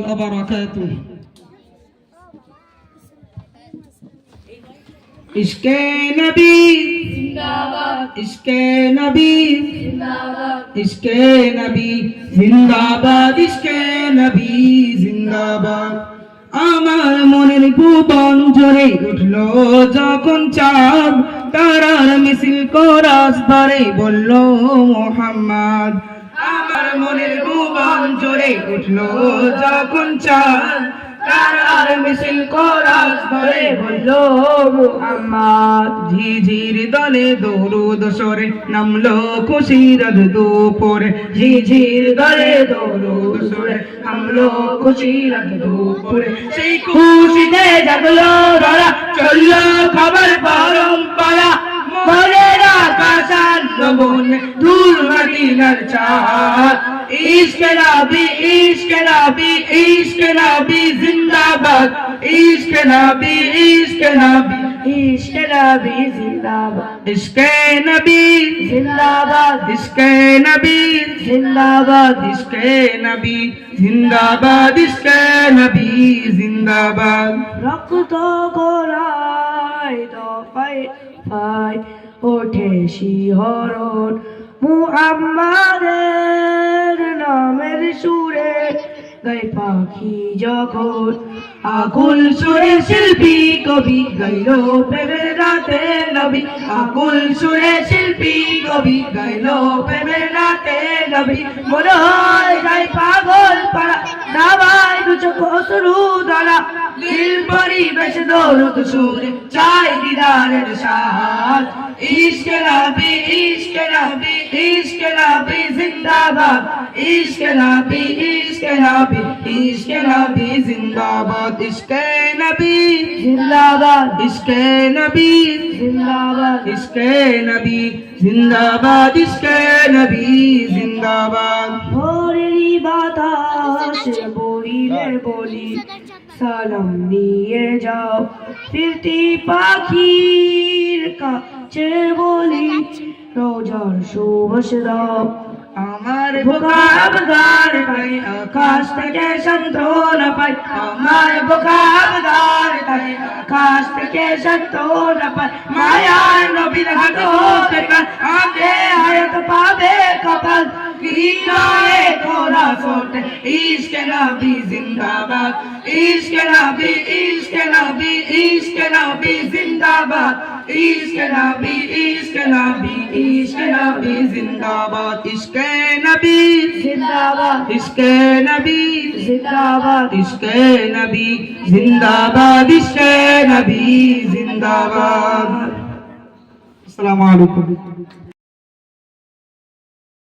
وبركاته इश्क़े नबी जिंदाबाद इश्क़े नबी जिंदाबाद इश्क़े नबी जिंदाबाद इश्क़े नबी जिंदाबाद আমার মনের ভুবন জোরে উঠলো যখন চাঁদ তারার মিছিল কোরাস ধরে বলল মুহাম্মদ আমার মনের ভুবন জোরে উঠলো যখন চাঁদ তারার মিছিল কোরাস ধরে বলল মুহাম্মদ ঝিঝির দলে দরুদ সরে নামলো খুশির দুপুরে ঝিঝির দলে দরুদ সরে নামলো খুশির দুপুরে সেই খুশিতে জাগলো ধরা চললো খবর পরম্পরা মনের আকাশ বনে ধুল মদিনার চাঁদ इश्क़ नबी इश्क़ नबी इश्क़ नबी जिंदाबाद इश्क़ नबी इश्क़ नबी इश्क़ नबी जिंदाबाद इश्क़ नबी जिंदाबाद इश्क़ नबी जिंदाबाद इश्क़ नबी जिंदाबाद इश्क़ नबी जिंदाबाद रक्त गोराय दफाय फाय ওঠে শিহরণ মুহাম্মাদের নামের সুরে গায় পাখি যখন আকুল সুরে শিল্পী কবি গাইলো প্রেমের রাতে নবী আকুল সুরে শিল্পী কবি গাইলো প্রেমের রাতে নবী মনে হয় গায় পাগল পাড়া দাবায় দু চোখ অশ্রু ধারা নীল পরিবেশ দরুদ সুরে চাই দিদারের সাথ इश्क़ नबी इश्क़ नबी इश्क़ नबी जिंदाबाद इश्क़ नबी इश्क़ नबी इश्क़ नबी जिंदाबाद इश्क़ नबी जिंदाबाद इश्क़ नबी जिंदाबाद इश्क़ नबी जिंदाबाद इश्क़ नबी जिंदाबाद भोरेरी बातास बोलिले बोली সালাম নিয়ে যাও ফিরতি পাখির কাছে বলি রোজার সুবাস দাও আমার বুকাব গার পাই আকাশ থেকে সান্ত্বনা পাই আমার বুকাব গার পাই আকাশ থেকে সান্ত্বনা পাই মায়ার নবীর হাত থেকে আগে হায়াত পাবে কপাল কিনারে তোরা সোতে ইশক নবী জিন্দাবাদ ইশক নবী ইশক নবী ইশক নবী জিন্দাবাদ ইশক নবী ইশক নবী ইশক নবী জিন্দাবাদ ইশক নবী জিন্দাবাদ ইশক নবী জিন্দাবাদ ইশক নবী জিন্দাবাদ ইশক নবী জিন্দাবাদ আসসালামু আলাইকুম